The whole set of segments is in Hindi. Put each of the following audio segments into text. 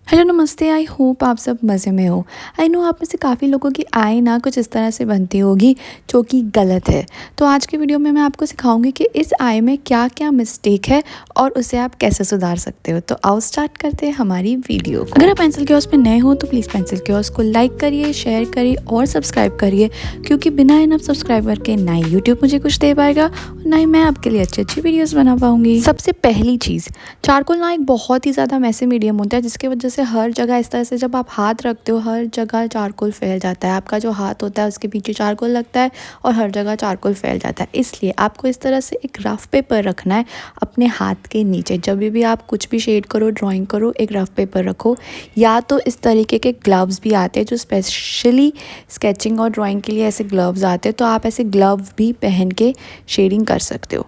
हेलो नमस्ते। आई होप आप सब मज़े में हो। आई नो आप में से काफ़ी लोगों की आई ना कुछ इस तरह से बनती होगी जो कि गलत है। तो आज की वीडियो में मैं आपको सिखाऊंगी कि इस आई में क्या क्या मिस्टेक है और उसे आप कैसे सुधार सकते हो। तो आओ स्टार्ट करते हैं हमारी वीडियो को। अगर आप पेंसिल कियोस्क पे नए हो तो प्लीज़ पेंसिल कियोस्क को लाइक करिए, शेयर करिए और सब्सक्राइब करिए, क्योंकि बिना इनफ सब्सक्राइबर के ना ही यूट्यूब मुझे कुछ दे पाएगा और ना ही मैं आपके लिए अच्छी अच्छी वीडियोज़ बना पाऊँगी। सबसे पहली चीज़, चारकोल ना एक बहुत ही ज़्यादा मैसी मीडियम होता है जिसकी वजह से हर जगह इस तरह से जब आप हाथ रखते हो हर जगह चारकोल फैल जाता है। आपका जो हाथ होता है उसके पीछे चारकोल लगता है और हर जगह चारकोल फैल जाता है। इसलिए आपको इस तरह से एक रफ पेपर रखना है अपने हाथ के नीचे। जब भी आप कुछ भी शेड करो, ड्राइंग करो, एक रफ पेपर रखो। या तो इस तरीके के ग्लव्स भी आते हैं जो स्पेशली स्केचिंग और ड्राइंग के लिए ऐसे ग्लव्स आते हैं, तो आप ऐसे ग्लव भी पहन के शेडिंग कर सकते हो।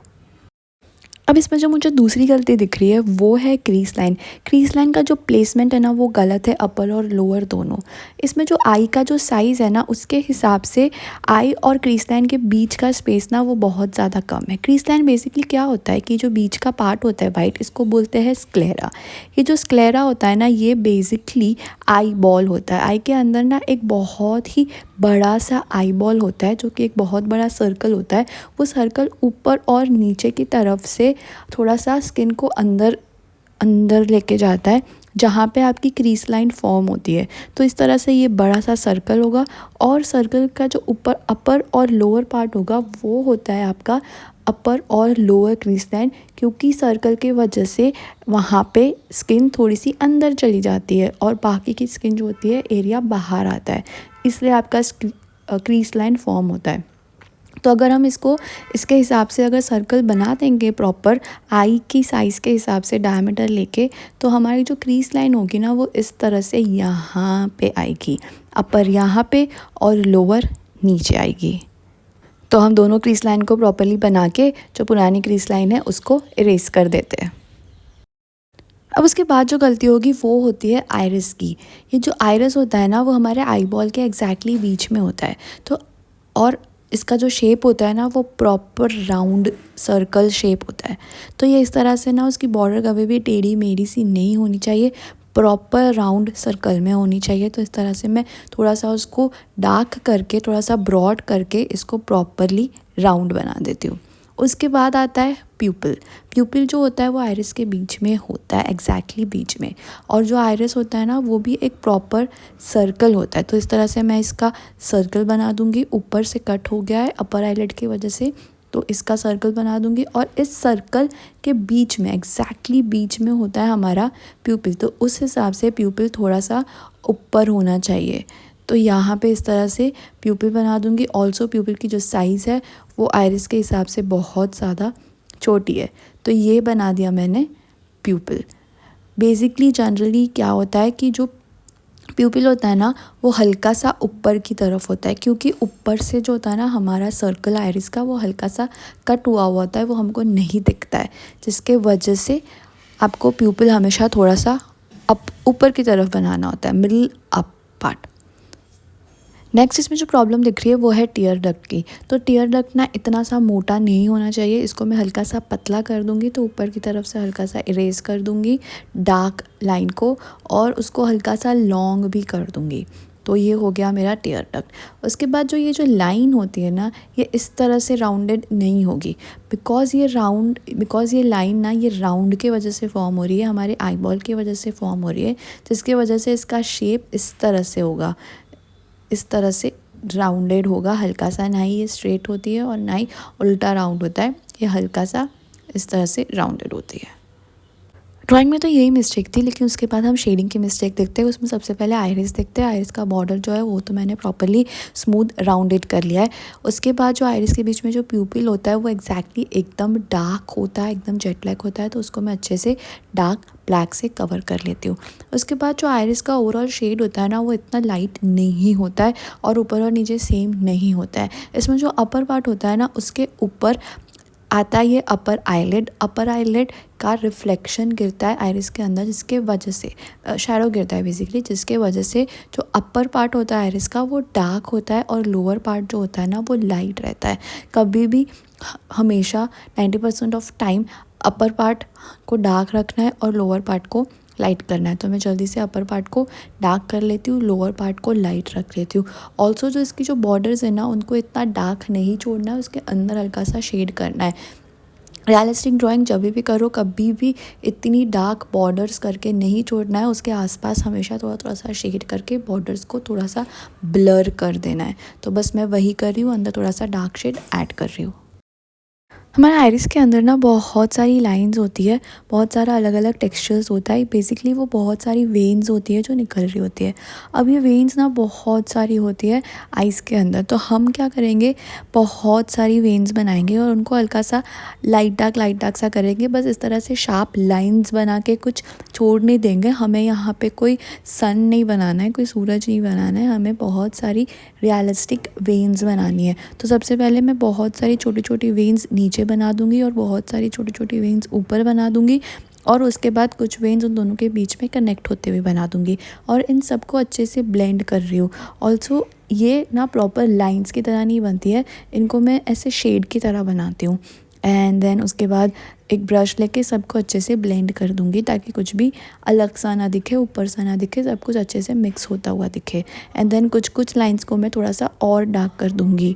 अब इसमें जो मुझे दूसरी गलती दिख रही है वो है क्रीज लाइन। क्रीज लाइन का जो प्लेसमेंट है ना वो गलत है, अपर और लोअर दोनों। इसमें जो आई का जो साइज़ है ना उसके हिसाब से आई और क्रीज लाइन के बीच का स्पेस ना वो बहुत ज़्यादा कम है। क्रीज लाइन बेसिकली क्या होता है कि जो बीच का पार्ट होता है वाइट, इसको बोलते हैं स्क्लेरा। ये जो स्क्लेरा होता है ना ये बेसिकली आई बॉल होता है। आई के अंदर ना एक बहुत ही बड़ा सा आई बॉल होता है जो कि एक बहुत बड़ा सर्कल होता है। वो सर्कल ऊपर और नीचे की तरफ से थोड़ा सा स्किन को अंदर अंदर लेके जाता है जहाँ पे आपकी क्रीज लाइन फॉर्म होती है। तो इस तरह से ये बड़ा सा सर्कल होगा और सर्कल का जो ऊपर अपर और लोअर पार्ट होगा वो होता है आपका अपर और लोअर क्रीज लाइन, क्योंकि सर्कल की वजह से वहाँ पे स्किन थोड़ी सी अंदर चली जाती है और बाकी की स्किन जो होती है एरिया बाहर आता है, इसलिए आपका क्रीज लाइन फॉर्म होता है। तो अगर हम इसको इसके हिसाब से अगर सर्कल बना देंगे प्रॉपर आई की साइज़ के हिसाब से डायमीटर लेके, तो हमारी जो क्रीज लाइन होगी ना वो इस तरह से यहाँ पे आएगी, अपर यहाँ पे और लोअर नीचे आएगी। तो हम दोनों क्रीज लाइन को प्रॉपरली बना के जो पुरानी क्रीज लाइन है उसको इरेज कर देते हैं। अब उसके बाद जो गलती होगी वो होती है आइरिस की। ये जो आइरिस होता है ना वो हमारे आई बॉल के एग्जैक्टली बीच में होता है। तो और इसका जो शेप होता है ना वो प्रॉपर राउंड सर्कल शेप होता है। तो ये इस तरह से ना उसकी बॉर्डर कभी भी टेढ़ी मेढ़ी सी नहीं होनी चाहिए, प्रॉपर राउंड सर्कल में होनी चाहिए। तो इस तरह से मैं थोड़ा सा उसको डार्क करके, थोड़ा सा ब्रॉड करके इसको प्रॉपरली राउंड बना देती हूँ। उसके बाद आता है प्यूपिल। प्यूपिल जो होता है वो आइरिस के बीच में होता है, एग्जैक्टली बीच में। और जो आइरिस होता है ना वो भी एक प्रॉपर सर्कल होता है। तो इस तरह से मैं इसका सर्कल बना दूंगी। ऊपर से कट हो गया है अपर आईलिड की वजह से, तो इसका सर्कल बना दूंगी और इस सर्कल के बीच में एग्जैक्टली बीच में होता है हमारा प्यूपिल। तो उस हिसाब से प्यूपिल थोड़ा सा ऊपर होना चाहिए। तो यहाँ पे इस तरह से प्यूपिल बना दूंगी। ऑल्सो प्यूपिल की जो साइज़ है वो आइरिस के हिसाब से बहुत ज़्यादा छोटी है। तो ये बना दिया मैंने प्यूपिल। बेसिकली जनरली क्या होता है कि जो प्यूपिल होता है ना वो हल्का सा ऊपर की तरफ होता है, क्योंकि ऊपर से जो होता है ना हमारा सर्कल आइरिस का वो हल्का सा कट हुआ होता है, वो हमको नहीं दिखता है, जिसके वजह से आपको प्यूपिल हमेशा थोड़ा सा अप ऊपर की तरफ बनाना होता है, मिडिल अप पार्ट। नेक्स्ट इसमें जो प्रॉब्लम दिख रही है वो है टीयर डक्ट की। तो टीयर डक्ट ना इतना सा मोटा नहीं होना चाहिए, इसको मैं हल्का सा पतला कर दूंगी। तो ऊपर की तरफ से हल्का सा इरेज कर दूंगी डार्क लाइन को और उसको हल्का सा लॉन्ग भी कर दूंगी। तो ये हो गया मेरा टीयर डक्ट। उसके बाद जो ये जो लाइन होती है ना ये इस तरह से राउंडेड नहीं होगी, बिकॉज़ ये लाइन ना ये राउंड के वजह से फॉर्म हो रही है, हमारे आई बॉल की वजह से फॉर्म हो रही है, जिसकी वजह से इसका शेप इस तरह से होगा, इस तरह से राउंडेड होगा हल्का सा। ना ही ये स्ट्रेट होती है और ना ही उल्टा राउंड होता है, ये हल्का सा इस तरह से राउंडेड होती है। ड्राइंग में तो यही मिस्टेक थी, लेकिन उसके बाद हम शेडिंग की मिस्टेक देखते हैं। उसमें सबसे पहले आइरिस देखते हैं। आइरिस का बॉर्डर जो है वो तो मैंने प्रॉपरली स्मूथ राउंडेड कर लिया है। उसके बाद जो आइरिस के बीच में जो प्यूपिल होता है वो एग्जैक्टली एकदम डार्क होता है, एकदम जेट ब्लैक होता है, तो उसको मैं अच्छे से डार्क ब्लैक से कवर कर लेती हूँ। उसके बाद जो आइरिस का ओवरऑल शेड होता है ना वो इतना लाइट नहीं होता है और ऊपर और नीचे सेम नहीं होता है। इसमें जो अपर पार्ट होता है ना उसके ऊपर आता है ये अपर आईलिड का रिफ्लेक्शन गिरता है आइरिस के अंदर, जिसके वजह से शैडो गिरता है बेसिकली, जिसके वजह से जो अपर पार्ट होता है आइरिस का वो डार्क होता है और लोअर पार्ट जो होता है ना वो लाइट रहता है। कभी भी हमेशा 90% ऑफ टाइम अपर पार्ट को डार्क रखना है और लोअर पार्ट को लाइट करना है। तो मैं जल्दी से अपर पार्ट को डार्क कर लेती हूँ, लोअर पार्ट को लाइट रख लेती हूँ। ऑल्सो जो इसकी जो बॉर्डर्स है ना, उनको इतना डार्क नहीं छोड़ना है, उसके अंदर हल्का सा शेड करना है। रियलिस्टिक ड्राइंग जब भी करो, कभी भी इतनी डार्क बॉर्डर्स करके नहीं छोड़ना है, उसके आसपास हमेशा थोड़ा थोड़ा सा शेड करके बॉर्डर्स को थोड़ा सा ब्लर कर देना है। तो बस मैं वही कर रही हूँ, अंदर थोड़ा सा डार्क शेड ऐड कर रही हूँ। हमारे आइरिस के अंदर ना बहुत सारी लाइंस होती है, बहुत सारा अलग अलग टेक्सचर्स होता है। बेसिकली वो बहुत सारी वेन्स होती है जो निकल रही होती है। अब ये वेन्स ना बहुत सारी होती है आइस के अंदर, तो हम क्या करेंगे, बहुत सारी वेन्स बनाएंगे और उनको हल्का सा लाइट डार्क सा करेंगे। बस इस तरह से शार्प लाइन्स बना के कुछ छोड़ नहीं देंगे। हमें यहाँ पे कोई सन नहीं बनाना है, कोई सूरज नहीं बनाना है, हमें बहुत सारी रियलिस्टिक वेन्स बनानी है। तो सबसे पहले मैं बहुत सारी छोटी छोटी वेन्स नीचे बना दूंगी और बहुत सारी छोटी छोटी वेन्स ऊपर बना दूंगी, और उसके बाद कुछ वेन्स उन दोनों के बीच में कनेक्ट होते हुए बना दूंगी, और इन सबको अच्छे से ब्लेंड कर रही हूँ। ऑल्सो ये ना प्रॉपर लाइंस की तरह नहीं बनती है, इनको मैं ऐसे शेड की तरह बनाती हूँ। एंड देन उसके बाद एक ब्रश लेके सबको अच्छे से ब्लेंड कर दूंगी, ताकि कुछ भी अलग सा ना दिखे, ऊपर सा ना दिखे, सब कुछ अच्छे से मिक्स होता हुआ दिखे। एंड देन कुछ कुछ लाइंस को मैं थोड़ा सा और डार्क कर दूंगी।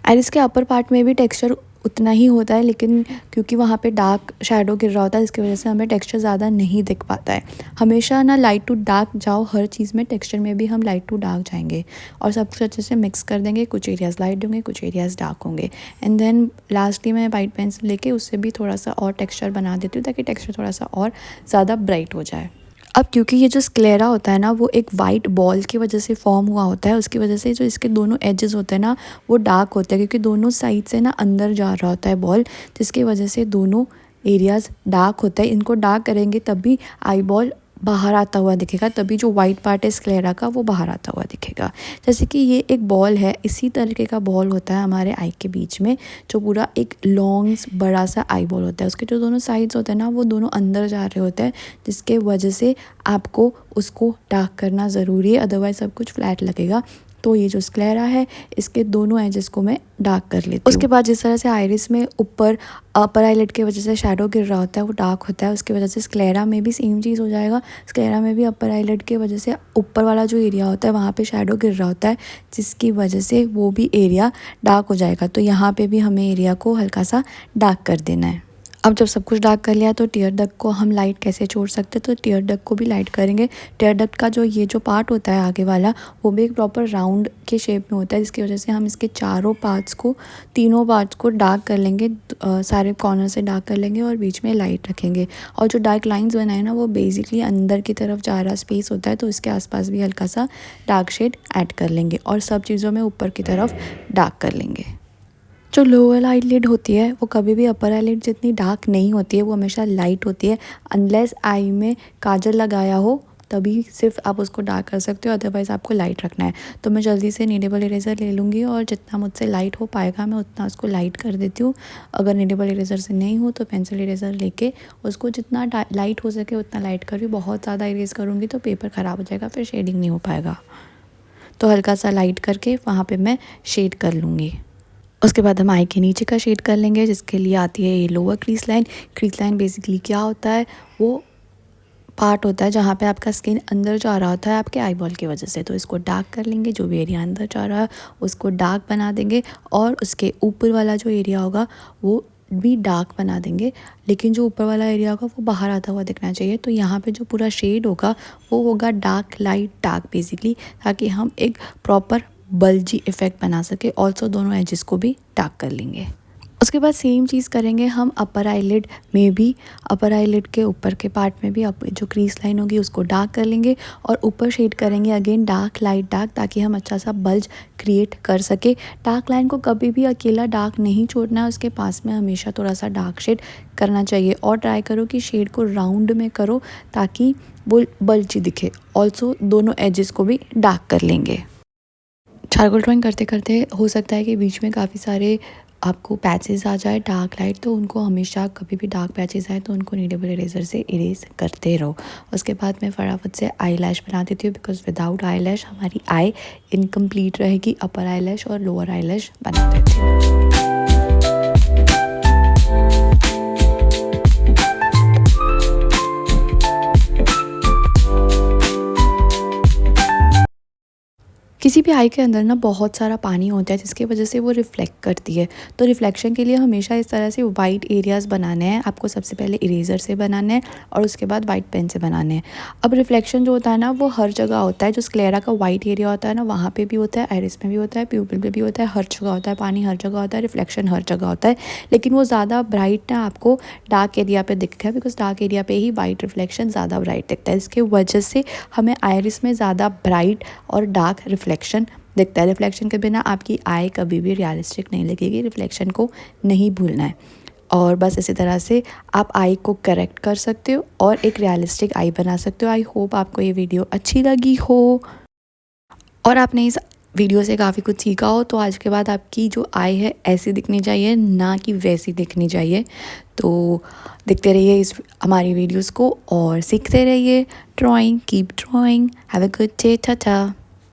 आइरिस के अपर पार्ट में भी टेक्सचर उतना ही होता है, लेकिन क्योंकि वहाँ पे डार्क शैडो गिर रहा होता है, इसकी वजह से हमें टेक्सचर ज़्यादा नहीं दिख पाता है। हमेशा ना लाइट टू डार्क जाओ, हर चीज़ में टेक्सचर में भी हम लाइट टू डार्क जाएंगे और सब कुछ अच्छे से मिक्स कर देंगे। कुछ एरियाज़ लाइट होंगे, कुछ एरियाज़ डार्क होंगे। एंड देन लास्टली मैं वाइट पेंसिल लेके उससे भी थोड़ा सा और टेक्सचर बना देती हूँ, ताकि टेक्सचर थोड़ा सा और ज़्यादा ब्राइट हो जाए। अब क्योंकि ये जो स्क्लेरा होता है ना, वो एक वाइट बॉल की वजह से फॉर्म हुआ होता है, उसकी वजह से जो इसके दोनों एजेस होते हैं ना, वो डार्क होते हैं, क्योंकि दोनों साइड से ना अंदर जा रहा होता है बॉल, जिसकी वजह से दोनों एरियाज़ डार्क होता है। इनको डार्क करेंगे तभी आई बॉल बाहर आता हुआ दिखेगा, तभी जो वाइट पार्ट है स्क्लेरा का वो बाहर आता हुआ दिखेगा। जैसे कि ये एक बॉल है, इसी तरीके का बॉल होता है हमारे आई के बीच में, जो पूरा एक लॉन्ग बड़ा सा आई बॉल होता है। उसके जो दोनों साइड्स होते हैं ना, वो दोनों अंदर जा रहे होते हैं, जिसके वजह से आपको उसको डार्क करना ज़रूरी है, अदरवाइज सब कुछ फ्लैट लगेगा। तो ये जो स्क्लेरा है, इसके दोनों एजेस को मैं डार्क कर लेती हूँ। उसके बाद जिस तरह से आइरिस में ऊपर अपर आईलिड की वजह से शैडो गिर रहा होता है, वो डार्क होता है, उसकी वजह से स्क्लेरा में भी सेम चीज़ हो जाएगा। स्क्लेरा में भी अपर आईलिड की वजह से ऊपर वाला जो एरिया होता है वहाँ पे शैडो गिर रहा होता है, जिसकी वजह से वो भी एरिया डार्क हो जाएगा। तो यहाँ पे भी हमें एरिया को हल्का सा डार्क कर देना है। अब जब सब कुछ डार्क कर लिया, तो टीयर डक्ट को हम लाइट कैसे छोड़ सकते हैं, तो टीयर डक्ट को भी लाइट करेंगे। टीयर डक्ट का जो ये जो पार्ट होता है आगे वाला, वो भी एक प्रॉपर राउंड के शेप में होता है, जिसकी वजह से हम इसके तीनों पार्ट्स को डार्क कर लेंगे, सारे कॉर्नर से डार्क कर लेंगे और बीच में लाइट रखेंगे। और जो डार्क लाइंस बनाए ना, वो बेसिकली अंदर की तरफ जा रहा स्पेस होता है, तो इसके आसपास भी हल्का सा डार्क शेड ऐड कर लेंगे और सब चीज़ों में ऊपर की तरफ डार्क कर लेंगे। जो लोअर आईलिड होती है वो कभी भी अपर आईलिड जितनी डार्क नहीं होती है, वो हमेशा लाइट होती है। अनलेस आई में काजल लगाया हो तभी सिर्फ आप उसको डार्क कर सकते हो, अदरवाइज़ आपको लाइट रखना है। तो मैं जल्दी से नीडेबल इरेज़र ले लूँगी और जितना मुझसे लाइट हो पाएगा मैं उतना उसको लाइट कर देती हूँ। अगर नीडेबल इरेज़र से नहीं हो तो पेंसिल इरेज़र लेके उसको जितना लाइट हो सके उतना लाइट कर रही हूँ। बहुत ज़्यादा इरेज़ करूँगी तो पेपर ख़राब हो जाएगा, फिर शेडिंग नहीं हो पाएगा। तो हल्का सा लाइट करके वहाँ पर मैं शेड कर लूँगी। उसके बाद हम आई के नीचे का शेड कर लेंगे, जिसके लिए आती है ये lower crease line. Crease line basically क्या होता है, वो पार्ट होता है जहाँ पे आपका स्किन अंदर जा रहा होता है आपके आई बॉल की वजह से। तो इसको डार्क कर लेंगे, जो भी एरिया अंदर जा रहा है उसको डार्क बना देंगे, और उसके ऊपर वाला जो एरिया होगा वो भी डार्क बना देंगे, लेकिन जो ऊपर वाला एरिया होगा वो बाहर आता हुआ दिखना चाहिए। तो यहाँ पे जो पूरा शेड होगा वो होगा डार्क लाइट डार्क बेसिकली, ताकि हम एक प्रॉपर बल्जी इफ़ेक्ट बना सके। ऑल्सो दोनों एजेस को भी डार्क कर लेंगे। उसके बाद सेम चीज़ करेंगे हम अपर आईलिड में भी। अपर आईलिड के ऊपर के पार्ट में भी जो क्रीज लाइन होगी उसको डार्क कर लेंगे और ऊपर शेड करेंगे अगेन डार्क लाइट डार्क, ताकि हम अच्छा सा बल्ज क्रिएट कर सके। डार्क लाइन को कभी भी अकेला डार्क नहीं छोड़ना है, उसके पास में हमेशा थोड़ा सा डार्क शेड करना चाहिए। और ट्राई करो कि शेड को राउंड में करो ताकि वो बल्जी दिखे। ऑल्सो दोनों एजेस को भी डार्क कर लेंगे। चारकोल ड्राइंग करते करते हो सकता है कि बीच में काफ़ी सारे आपको पैचेस आ जाए डार्क लाइट, तो उनको हमेशा कभी भी डार्क पैचेस आए तो उनको नीडेबल इरेज़र से इरेज करते रहो। उसके बाद मैं फटाफट से आई लैश बना देती हूँ, बिकॉज विदाउट आई लैश हमारी आई इनकम्प्लीट रहेगी। अपर आई लैश और लोअर आई लैश बना देती हूँ। किसी भी आई के अंदर ना बहुत सारा पानी होता है जिसकी वजह से वो रिफ्लेक्ट करती है। तो रिफ्लेक्शन के लिए हमेशा इस तरह से वाइट एरियाज़ बनाने हैं। आपको सबसे पहले इरेज़र से बनाने हैं और उसके बाद वाइट पेन से बनाने हैं। अब रिफ्लेक्शन जो होता है ना वो हर जगह होता है। जो स्क्लेरा का वाइट एरिया होता है ना वहाँ पे भी होता है, आइरिस में भी होता है, प्यूपिल में भी होता है, हर जगह होता है। पानी हर जगह होता है, रिफ्लेक्शन हर जगह होता है, लेकिन वो ज़्यादा ब्राइट ना आपको डार्क एरिया पे दिखता है, बिकॉज डार्क एरिया पे ही वाइट रिफ्लेक्शन ज़्यादा ब्राइट दिखता है। इसके वजह से हमें आइरिस में ज़्यादा ब्राइट और डार्क रिफ्लेक्शन दिखता है। रिफ्लेक्शन के बिना आपकी आई कभी भी रियलिस्टिक नहीं लगेगी। रिफ्लेक्शन को नहीं भूलना है। और बस इसी तरह से आप आई को करेक्ट कर सकते हो और एक रियलिस्टिक आई बना सकते हो। आई होप आपको ये वीडियो अच्छी लगी हो और आपने इस वीडियो से काफ़ी कुछ सीखा हो। तो आज के बाद आपकी जो आई है ऐसी दिखनी चाहिए, ना कि वैसी दिखनी चाहिए। तो देखते रहिए इस हमारी वीडियोस को और सीखते रहिए drawing. Keep drawing. Have a good day. Tata.